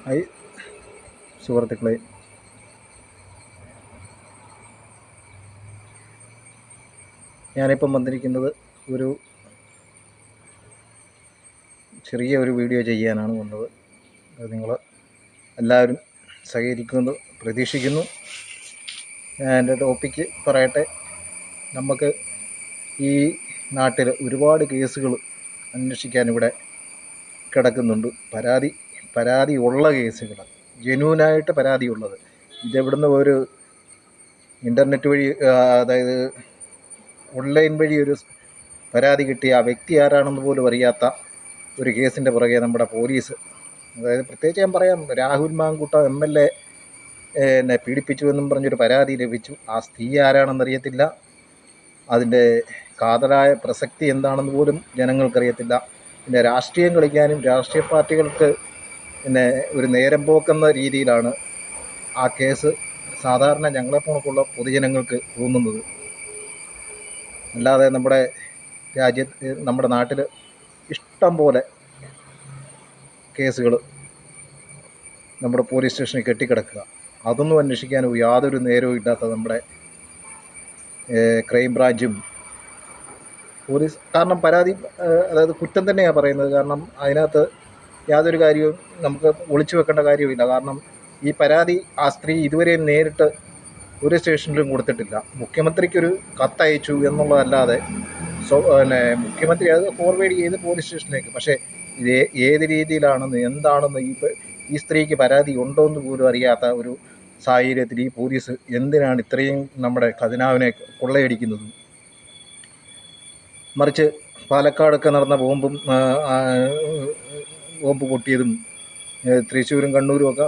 Hi സുഹൃത്തുക്കളെ, ഞാനിപ്പം വന്നിരിക്കുന്നത് ഒരു ചെറിയ ഒരു വീഡിയോ ചെയ്യാനാണ് വന്നത്. അത് നിങ്ങൾ എല്ലാവരും സഹകരിക്കുമെന്ന് പ്രതീക്ഷിക്കുന്നു. എൻ്റെ ടോപ്പിക്ക് പറയട്ടെ. നമുക്ക് ഈ നാട്ടിൽ ഒരുപാട് കേസുകൾ അന്വേഷിക്കാൻ ഇവിടെ കിടക്കുന്നുണ്ട്. പരാതി ഉള്ള കേസുകൾ, ജെന്യൂനായിട്ട് പരാതിയുള്ളത്. ഇതെവിടുന്ന് ഒരു ഇൻ്റർനെറ്റ് വഴി, അതായത് ഓൺലൈൻ വഴി ഒരു പരാതി കിട്ടിയ ആ വ്യക്തി ആരാണെന്ന് പോലും അറിയാത്ത ഒരു കേസിൻ്റെ പുറകെ നമ്മുടെ പോലീസ്, അതായത് പ്രത്യേകിച്ച് ഞാൻ പറയാം, രാഹുൽ മാങ്കൂട്ടം MLA എന്നെ പീഡിപ്പിച്ചു എന്നും പറഞ്ഞൊരു പരാതി ലഭിച്ചു. ആ സ്ത്രീ ആരാണെന്നറിയത്തില്ല. അതിൻ്റെ കാതലായ പ്രസക്തി എന്താണെന്ന് പോലും ജനങ്ങൾക്കറിയത്തില്ല. പിന്നെ രാഷ്ട്രീയം കളിക്കാനും രാഷ്ട്രീയ പാർട്ടികൾക്ക് പിന്നെ ഒരു നേരം പോക്കെന്ന രീതിയിലാണ് ആ കേസ് സാധാരണ ഞങ്ങളെപ്പോലുള്ള പൊതുജനങ്ങൾക്ക് തോന്നുന്നത്. അല്ലാതെ നമ്മുടെ രാജ്യത്ത്, നമ്മുടെ നാട്ടിൽ ഇഷ്ടം പോലെ കേസുകൾ നമ്മുടെ പോലീസ് സ്റ്റേഷനിൽ കെട്ടിക്കിടക്കുക. അതൊന്നും അന്വേഷിക്കാനും യാതൊരു നേരവും ഇല്ലാത്ത നമ്മുടെ ക്രൈം ബ്രാഞ്ചും പോലീസ്. കാരണം പരാതി, അതായത് കുറ്റം തന്നെയാണ് പറയുന്നത്. കാരണം അതിനകത്ത് യാതൊരു കാര്യവും നമുക്ക് ഒളിച്ചു വെക്കേണ്ട കാര്യമില്ല. കാരണം ഈ പരാതി ആ സ്ത്രീ ഇതുവരെയും നേരിട്ട് ഒരു സ്റ്റേഷനിലും കൊടുത്തിട്ടില്ല. മുഖ്യമന്ത്രിക്കൊരു കത്തയച്ചു എന്നുള്ളതല്ലാതെ പിന്നെ മുഖ്യമന്ത്രി അത് ഫോർവേഡ് ചെയ്ത് പോലീസ് സ്റ്റേഷനിലേക്ക്. പക്ഷേ ഇത് ഏത് രീതിയിലാണെന്ന്, എന്താണെന്ന് ഈ സ്ത്രീക്ക് പരാതി ഉണ്ടോ എന്ന് പോലും അറിയാത്ത ഒരു സാഹചര്യത്തിൽ ഈ പോലീസ് എന്തിനാണ് ഇത്രയും നമ്മുടെ ഖജനാവിനെ കൊള്ളയടിക്കുന്നത്? മറിച്ച് പാലക്കാടൊക്കെ നടന്ന ബോംബ് പൊട്ടിയതും, തൃശ്ശൂരും കണ്ണൂരും ഒക്കെ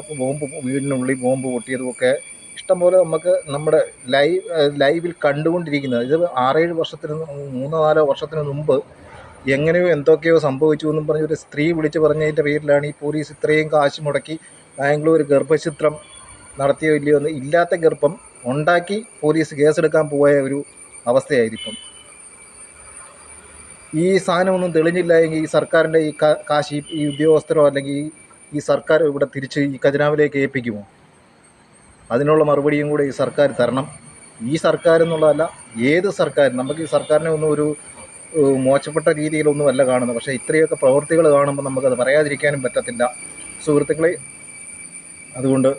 വീടിനുള്ളിൽ ബോംബ് പൊട്ടിയതും ഒക്കെ ഇഷ്ടംപോലെ നമുക്ക് നമ്മുടെ ലൈവിൽ കണ്ടുകൊണ്ടിരിക്കുന്നത്. ഇത് 6-7 വർഷത്തിന് 3-4 വർഷത്തിന് മുമ്പ് എങ്ങനെയോ എന്തൊക്കെയോ സംഭവിച്ചു എന്നും പറഞ്ഞൊരു സ്ത്രീ വിളിച്ച് പറഞ്ഞതിൻ്റെ പേരിലാണ് ഈ പോലീസ് ഇത്രയും കാശ് മുടക്കി ബാംഗ്ലൂർ ഗർഭചിത്രം നടത്തിയോ ഇല്ലയോ എന്ന്, ഇല്ലാത്ത ഗർഭം ഉണ്ടാക്കി പോലീസ് കേസെടുക്കാൻ പോയ ഒരു അവസ്ഥയായിരിക്കും. ഈ സാധനമൊന്നും തെളിഞ്ഞില്ല എങ്കിൽ ഈ സർക്കാരിൻ്റെ ഈ കാശ് ഈ ഉദ്യോഗസ്ഥരോ അല്ലെങ്കിൽ ഈ സർക്കാർ ഇവിടെ തിരിച്ച് ഈ ഖജനാവിലേക്ക് ഏൽപ്പിക്കുമോ? അതിനുള്ള മറുപടിയും കൂടെ ഈ സർക്കാർ തരണം. ഈ സർക്കാർ എന്നുള്ളതല്ല, ഏത് സർക്കാർ. നമുക്ക് ഈ സർക്കാരിനെ ഒന്നും ഒരു മോശപ്പെട്ട രീതിയിലൊന്നുമല്ല കാണുന്നത്. പക്ഷേ ഇത്രയൊക്കെ പ്രവൃത്തികൾ കാണുമ്പോൾ നമുക്കത് പറയാതിരിക്കാനും പറ്റത്തില്ല സുഹൃത്തുക്കളെ. അതുകൊണ്ട്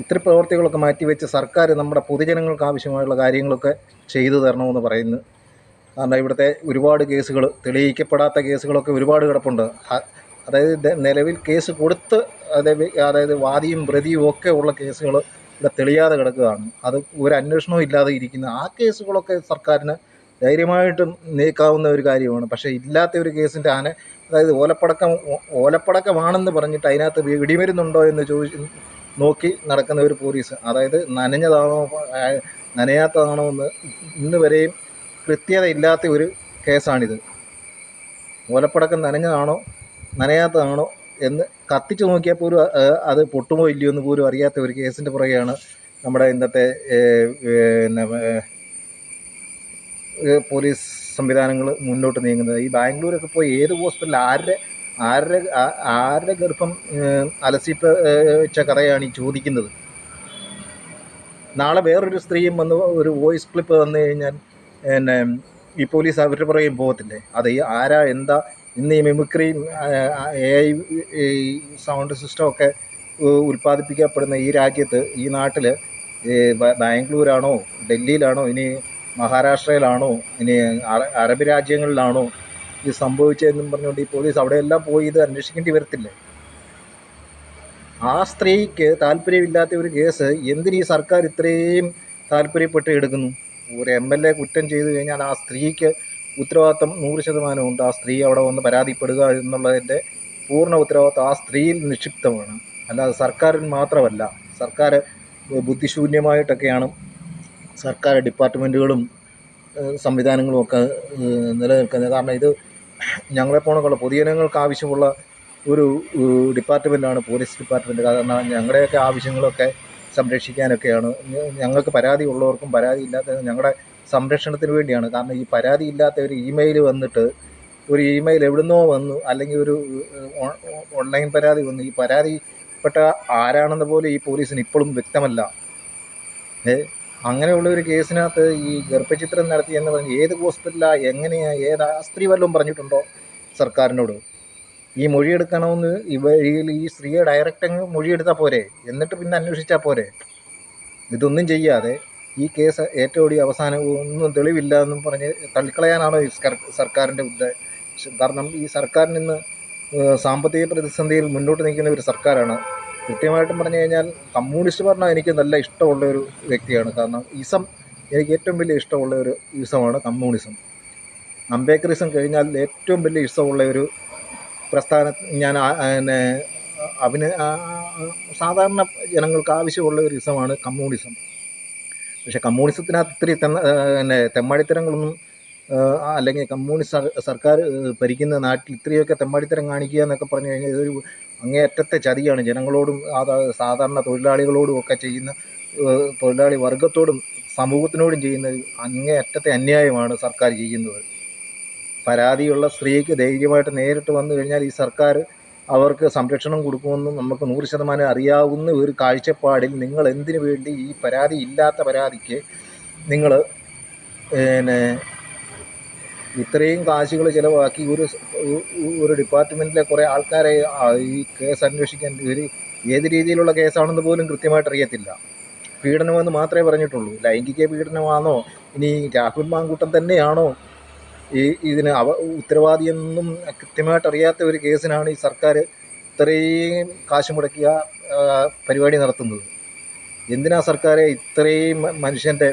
ഇത്ര പ്രവൃത്തികളൊക്കെ മാറ്റിവെച്ച് സർക്കാർ നമ്മുടെ പൊതുജനങ്ങൾക്ക് ആവശ്യമായുള്ള കാര്യങ്ങളൊക്കെ ചെയ്തു തരണമെന്ന് പറയുന്നു. കാരണം ഇവിടുത്തെ ഒരുപാട് കേസുകൾ, തെളിയിക്കപ്പെടാത്ത കേസുകളൊക്കെ ഒരുപാട് കിടപ്പുണ്ട്. അതായത് നിലവിൽ കേസ് കൊടുത്ത് അതായത് വാദിയും പ്രതിയും ഒക്കെ ഉള്ള കേസുകൾ ഇവിടെ തെളിയാതെ കിടക്കുകയാണ്. അത് ഒരു അന്വേഷണവും ഇല്ലാതെ ഇരിക്കുന്ന ആ കേസുകളൊക്കെ സർക്കാരിന് ധൈര്യമായിട്ടും നീക്കാവുന്ന ഒരു കാര്യമാണ്. പക്ഷേ ഇല്ലാത്ത ഒരു കേസിൻ്റെ അതായത് ഓലപ്പടക്കമാണെന്ന് പറഞ്ഞിട്ട് അതിനകത്ത് വെടിമരുന്നുണ്ടോ എന്ന് നോക്കി നടക്കുന്ന ഒരു പോലീസ്, അതായത് നനഞ്ഞതാണോ നനയാത്തതാണോ എന്ന് ഇന്ന് വരെയും കൃത്യതയില്ലാത്ത ഒരു കേസാണിത്. ഓലപ്പടക്കം നനഞ്ഞതാണോ നനയാത്തതാണോ എന്ന് കത്തിച്ച് നോക്കിയാൽ പോലും അത് പൊട്ടുമോ ഇല്ലയോ എന്ന് പോലും അറിയാത്ത ഒരു കേസിൻ്റെ പുറകെയാണ് നമ്മുടെ ഇന്നത്തെ പോലീസ് സംവിധാനങ്ങൾ മുന്നോട്ട് നീങ്ങുന്നത്. ഈ ബാംഗ്ലൂരൊക്കെ പോയി ഏത് ഹോസ്പിറ്റലിൽ ആരുടെ ഗർഭം അലസിച്ച കഥയാണ് ഈ ചോദിക്കുന്നത്? നാളെ വേറൊരു സ്ത്രീയും വന്ന് ഒരു വോയിസ് ക്ലിപ്പ് വന്നു കഴിഞ്ഞാൽ ഈ പോലീസ് അവരുടെ പുറകെയും പോകത്തില്ലേ? അത് ആരാ എന്താ? ഇന്ന് ഈ മിമിക്രിയും AI സൗണ്ട് സിസ്റ്റമൊക്കെ ഉൽപ്പാദിപ്പിക്കപ്പെടുന്ന ഈ രാജ്യത്ത്, ഈ നാട്ടിൽ ബാംഗ്ലൂരാണോ ഡൽഹിയിലാണോ ഇനി മഹാരാഷ്ട്രയിലാണോ ഇനി അറബ് രാജ്യങ്ങളിലാണോ ഇത് സംഭവിച്ചതെന്നും പറഞ്ഞുകൊണ്ട് ഈ പോലീസ് അവിടെയെല്ലാം പോയി ഇത് അന്വേഷിക്കേണ്ടി വരത്തില്ലേ? ആ സ്ത്രീക്ക് താല്പര്യമില്ലാത്ത ഒരു കേസ് എന്തിന് ഈ സർക്കാർ ഇത്രയും താല്പര്യപ്പെട്ട് എടുക്കുന്നു? ഒരു MLA കുറ്റം ചെയ്തു കഴിഞ്ഞാൽ ആ സ്ത്രീക്ക് ഉത്തരവാദിത്വം 100% ഉണ്ട്. ആ സ്ത്രീ അവിടെ വന്ന് പരാതിപ്പെടുക എന്നുള്ളതിൻ്റെ പൂർണ്ണ ഉത്തരവാദിത്വം ആ സ്ത്രീയിൽ നിക്ഷിപ്തമാണ്. അല്ലാതെ സർക്കാരിന് മാത്രമല്ല. സർക്കാർ ബുദ്ധിശൂന്യമായിട്ടൊക്കെയാണ് സർക്കാർ ഡിപ്പാർട്ട്മെൻറ്റുകളും സംവിധാനങ്ങളും ഒക്കെ നിലനിൽക്കുന്നത്. കാരണം ഇത് ഞങ്ങളെപ്പോലുള്ള പൊതുജനങ്ങൾക്ക് ആവശ്യമുള്ള ഒരു ഡിപ്പാർട്ട്മെൻറ്റാണ് പോലീസ് ഡിപ്പാർട്ട്മെൻറ്റ്. കാരണം ഞങ്ങളുടെയൊക്കെ ആവശ്യങ്ങളൊക്കെ സംരക്ഷിക്കാനൊക്കെയാണ്. ഞങ്ങൾക്ക് പരാതി ഉള്ളവർക്കും പരാതി ഇല്ലാത്ത ഞങ്ങളുടെ സംരക്ഷണത്തിന് വേണ്ടിയാണ്. കാരണം ഈ പരാതി ഇല്ലാത്ത ഒരു ഇമെയിൽ വന്നിട്ട്, ഒരു ഇമെയിൽ എവിടുന്നോ വന്നു, അല്ലെങ്കിൽ ഒരു ഓൺലൈൻ പരാതി വന്നു, ഈ പരാതി പ്രതിപ്പെട്ട ആരാണെന്ന് പോലും ഈ പോലീസിന് ഇപ്പോഴും വ്യക്തമല്ല. അങ്ങനെയുള്ള ഒരു കേസിനകത്ത് ഈ ഗർഭചിത്രം നടത്തി എന്ന് പറഞ്ഞ് ഏത് ഹോസ്പിറ്റലാണ്, എങ്ങനെയാണ്, ഏതാ സ്ത്രീ വല്ലതും പറഞ്ഞിട്ടുണ്ടോ സർക്കാരിനോട്? ഈ മൊഴിയെടുക്കണമെന്ന് ഈ സ്ത്രീയെ ഡയറക്റ്റ് അങ്ങ് മൊഴിയെടുത്താൽ പോരെ, എന്നിട്ട് പിന്നെ അന്വേഷിച്ചാൽ പോരെ? ഇതൊന്നും ചെയ്യാതെ ഈ കേസ് ഏറ്റവും അവസാനം ഒന്നും തെളിവില്ല എന്നും പറഞ്ഞ് തള്ളിക്കളയാനാണോ ഈ സർക്കാരിൻ്റെ ഉദ്ദേശം? കാരണം ഈ സർക്കാരിൽ നിന്ന് സാമ്പത്തിക പ്രതിസന്ധിയിൽ മുന്നോട്ട് നിൽക്കുന്ന ഒരു സർക്കാരാണ്. കൃത്യമായിട്ടും പറഞ്ഞു കഴിഞ്ഞാൽ കമ്മ്യൂണിസ്റ്റ് പറഞ്ഞാൽ എനിക്ക് നല്ല ഇഷ്ടമുള്ള ഒരു വ്യക്തിയാണ്. കാരണം എനിക്ക് ഏറ്റവും വലിയ ഇഷ്ടമുള്ള ഒരു ഇസമാണ് കമ്മ്യൂണിസം. അംബേദ്കറിസം കഴിഞ്ഞാൽ ഏറ്റവും വലിയ ഇഷ്ടമുള്ള ഒരു പ്രസ്ഥാന ഞാൻ സാധാരണ ജനങ്ങൾക്ക് ആവശ്യമുള്ള ഒരു ഇസമാണ് കമ്മ്യൂണിസം. പക്ഷേ കമ്മ്യൂണിസത്തിനകത്ത് ഇത്തിരി തെമ്മാടിത്തരങ്ങളൊന്നും അല്ലെങ്കിൽ കമ്മ്യൂണിസ്റ്റ് സർക്കാർ ഭരിക്കുന്ന നാട്ടിൽ ഇത്രയൊക്കെ തെമ്മാടിത്തരം കാണിക്കുക എന്നൊക്കെ പറഞ്ഞു കഴിഞ്ഞാൽ ഇതൊരു അങ്ങേയറ്റത്തെ ചതിയാണ്. ജനങ്ങളോടും സാധാരണ തൊഴിലാളികളോടും ഒക്കെ ചെയ്യുന്ന, തൊഴിലാളി വർഗത്തോടും സമൂഹത്തിനോടും ചെയ്യുന്ന അങ്ങേയറ്റത്തെ അന്യായമാണ് സർക്കാർ ചെയ്യുന്നത്. പരാതിയുള്ള സ്ത്രീക്ക് ധൈര്യമായിട്ട് നേരിട്ട് വന്നു കഴിഞ്ഞാൽ ഈ സർക്കാർ അവർക്ക് സംരക്ഷണം കൊടുക്കുമെന്നും നമുക്ക് 100% അറിയാവുന്ന ഒരു കാഴ്ചപ്പാടിൽ നിങ്ങൾ എന്തിനു വേണ്ടി ഈ ഇല്ലാത്ത പരാതിക്ക് നിങ്ങൾ ഇത്രയും കാശുകൾ ചിലവാക്കി ഒരു ഡിപ്പാർട്ട്മെൻറ്റിലെ കുറേ ആൾക്കാരെ ഈ കേസ് അന്വേഷിക്കാൻ ഏത് രീതിയിലുള്ള കേസാണെന്ന് പോലും കൃത്യമായിട്ട് അറിയത്തില്ല. പീഡനമെന്ന് മാത്രമേ പറഞ്ഞിട്ടുള്ളൂ. ലൈംഗിക പീഡനമാണോ, ഇനി രാഹുൽ മാങ്കൂട്ടം തന്നെയാണോ ഇതിന് ഉത്തരവാദിയെന്നും കൃത്യമായിട്ട് അറിയാത്ത ഒരു കേസിനാണ് ഈ സർക്കാർ ഇത്രയും കാശ് മുടക്കിയ പരിപാടി നടത്തുന്നത്. എന്തിനാ സർക്കാരെ ഇത്രയും മനുഷ്യൻ്റെ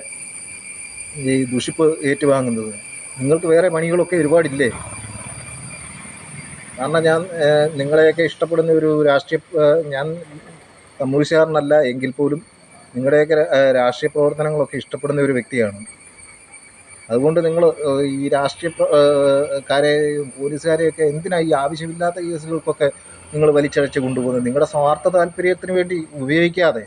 ഈ ദുഷിപ്പ് ഏറ്റുവാങ്ങുന്നത്? നിങ്ങൾക്ക് വേറെ പണികളൊക്കെ ഒരുപാടില്ലേ? കാരണം ഞാൻ നിങ്ങളെയൊക്കെ ഇഷ്ടപ്പെടുന്ന ഒരു ഞാൻ കമ്മ്യൂണിസ്റ്റുകാരനല്ല എങ്കിൽ പോലും നിങ്ങളുടെയൊക്കെ രാഷ്ട്രീയ പ്രവർത്തനങ്ങളൊക്കെ ഇഷ്ടപ്പെടുന്ന ഒരു വ്യക്തിയാണ്. അതുകൊണ്ട് നിങ്ങൾ ഈ രാഷ്ട്രീയക്കാരെയും പോലീസുകാരെയൊക്കെ എന്തിനാ ഈ ആവശ്യമില്ലാത്ത കേസുകൾക്കൊക്കെ നിങ്ങൾ വലിച്ചഴച്ച് കൊണ്ടുപോകുന്നത്? നിങ്ങളുടെ സ്വാർത്ഥ താല്പര്യത്തിന് വേണ്ടി ഉപയോഗിക്കാതെ.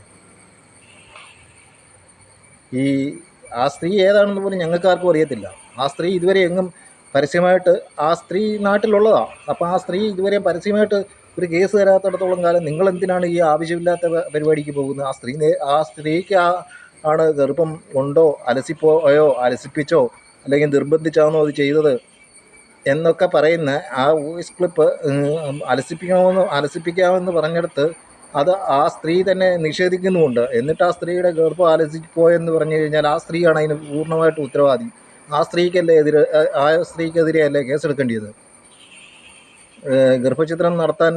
ആ സ്ത്രീ ഏതാണെന്ന് പോലും ഞങ്ങൾക്കാർക്കും അറിയത്തില്ല. ആ സ്ത്രീ ഇതുവരെ എങ്ങും പരസ്യമായിട്ട്, ആ സ്ത്രീ നാട്ടിലുള്ളതാണ്. അപ്പോൾ ആ സ്ത്രീ ഇതുവരെ പരസ്യമായിട്ട് ഒരു കേസ് തരാത്തിടത്തോളം കാലം നിങ്ങൾ എന്തിനാണ് ഈ ആവശ്യമില്ലാത്ത പരിപാടിക്ക് പോകുന്നത്? ആ സ്ത്രീക്ക് ആണ് ഗർഭം ഉണ്ടോ, അലസിപ്പോയോ, അലസിപ്പിച്ചോ അല്ലെങ്കിൽ നിർബന്ധിച്ചാണോ അത് ചെയ്തത് എന്നൊക്കെ പറയുന്ന ആ വോയിസ് ക്ലിപ്പ് അലസിപ്പിക്കാമെന്ന് പറഞ്ഞെടുത്ത് അത് ആ സ്ത്രീ തന്നെ നിഷേധിക്കുന്നുമുണ്ട്. എന്നിട്ട് ആ സ്ത്രീയുടെ ഗർഭം അലസിപ്പോയെന്ന് പറഞ്ഞു കഴിഞ്ഞാൽ ആ സ്ത്രീയാണ് അതിന് പൂർണ്ണമായിട്ട് ഉത്തരവാദി. ആ സ്ത്രീക്കെതിരെ അല്ലേ കേസെടുക്കേണ്ടത്? ഗർഭചിത്രം നടത്താൻ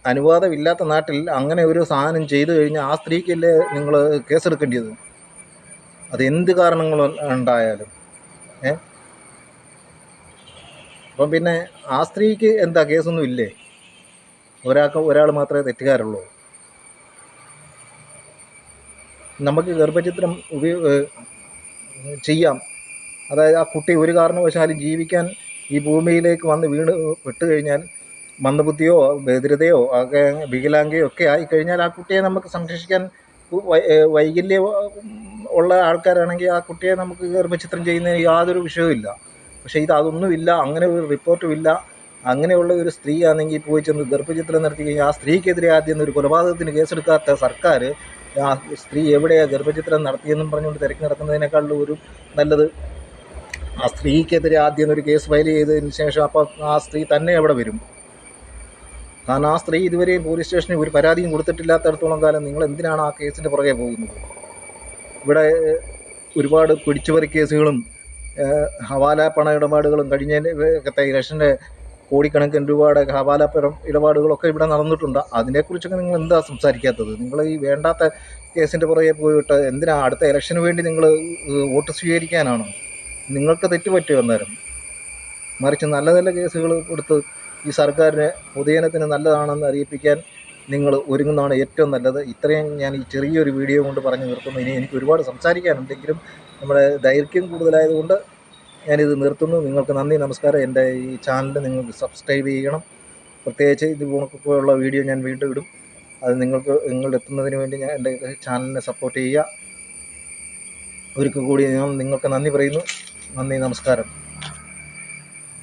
അനുവാദമില്ലാത്ത നാട്ടിൽ അങ്ങനെ ഒരു സാധനം ചെയ്തു കഴിഞ്ഞാൽ ആ സ്ത്രീക്കല്ലേ നിങ്ങൾ കേസെടുക്കേണ്ടത്? അതെന്ത് കാരണങ്ങളുണ്ടായാലും. അപ്പം പിന്നെ ആ സ്ത്രീക്ക് എന്താ കേസൊന്നും ഇല്ലേ? ഒരാൾ മാത്രമേ തെറ്റുകാരുള്ളൂ. നമുക്ക് ഗർഭചിത്രം ചെയ്യാം. അതായത് ആ കുട്ടി ഒരു കാരണവശാലും ജീവിക്കാൻ ഈ ഭൂമിയിലേക്ക് വന്ന് പെട്ട് കഴിഞ്ഞാൽ മന്ദബുദ്ധിയോ ബധിരതയോ ഒക്കെ വികലാംഗയോ ഒക്കെ ആയിക്കഴിഞ്ഞാൽ ആ കുട്ടിയെ നമുക്ക് സംരക്ഷിക്കാൻ വൈകല്യം ഉള്ള ആൾക്കാരാണെങ്കിൽ ആ കുട്ടിയെ നമുക്ക് ഗർഭചിത്രം ചെയ്യുന്നതിന് യാതൊരു വിഷയവുമില്ല. പക്ഷേ അതൊന്നുമില്ല, അങ്ങനെ ഒരു റിപ്പോർട്ടും ഇല്ല. അങ്ങനെയുള്ള ഒരു സ്ത്രീ ആണെങ്കിൽ പോയി ചെന്ന് ഗർഭചിത്രം നടത്തി കഴിഞ്ഞാൽ ആ സ്ത്രീക്കെതിരെ ആദ്യം ഒരു കൊലപാതകത്തിന് കേസെടുക്കാത്ത സർക്കാർ ആ സ്ത്രീ എവിടെയാണ് ഗർഭചിത്രം നടത്തിയെന്നും പറഞ്ഞുകൊണ്ട് തിരക്കി നടക്കുന്നതിനേക്കാളും ഒരു നല്ലത് ആ സ്ത്രീക്കെതിരെ ആദ്യം ഒരു കേസ് ഫയൽ ചെയ്തതിന് ശേഷം അപ്പോൾ ആ സ്ത്രീ തന്നെ എവിടെ വരും? കാരണം ആ സ്ത്രീ ഇതുവരെയും പോലീസ് സ്റ്റേഷനിൽ ഒരു പരാതിയും കൊടുത്തിട്ടില്ലാത്തടത്തോളം കാലം നിങ്ങൾ എന്തിനാണ് ആ കേസിൻ്റെ പുറകെ പോകുന്നത്? ഇവിടെ ഒരുപാട് പിടിച്ചുപറി കേസുകളും ഹവാല പണ ഇടപാടുകളും കഴിഞ്ഞ ഇലക്ഷൻ്റെ കോടിക്കണക്കിന് രൂപയുടെ ഹവാല ഇടപാടുകളൊക്കെ ഇവിടെ നടന്നിട്ടുണ്ട്. അതിനെക്കുറിച്ചൊക്കെ നിങ്ങൾ എന്താ സംസാരിക്കാത്തത്? നിങ്ങൾ ഈ വേണ്ടാത്ത കേസിൻ്റെ പുറകെ പോയിട്ട് എന്തിനാ? അടുത്ത ഇലക്ഷന് വേണ്ടി നിങ്ങൾ വോട്ട് സ്വീകരിക്കാനാണോ? നിങ്ങൾക്ക് തെറ്റുപറ്റുക അന്നേരം. മറിച്ച് നല്ല നല്ല കേസുകൾ കൊടുത്ത് ഈ സർക്കാരിനെ പൊതുജനത്തിന് നല്ലതാണെന്ന് അറിയിപ്പിക്കാൻ നിങ്ങൾ ഒരുങ്ങുന്നതാണ് ഏറ്റവും നല്ലത്. ഇത്രയും ഞാൻ ഈ ചെറിയൊരു വീഡിയോ കൊണ്ട് പറഞ്ഞു നിർത്തുന്നു. ഇനി എനിക്ക് ഒരുപാട് സംസാരിക്കാനുണ്ടെങ്കിലും നമ്മുടെ ദൈർഘ്യം കൂടുതലായതുകൊണ്ട് ഞാനിത് നിർത്തുന്നു. നിങ്ങൾക്ക് നന്ദി, നമസ്കാരം. എൻ്റെ ഈ ചാനൽ നിങ്ങൾക്ക് സബ്സ്ക്രൈബ് ചെയ്യണം. പ്രത്യേകിച്ച് ഇതുപോലുള്ള വീഡിയോ ഞാൻ വീണ്ടും ഇടും. അത് നിങ്ങളെത്തുന്നതിന് വേണ്ടി ഞാൻ എൻ്റെ ചാനലിനെ സപ്പോർട്ട് ചെയ്യുക. ഒരിക്കൽ കൂടി ഞാൻ നിങ്ങൾക്ക് നന്ദി പറയുന്നു. നന്ദി, നമസ്കാരം.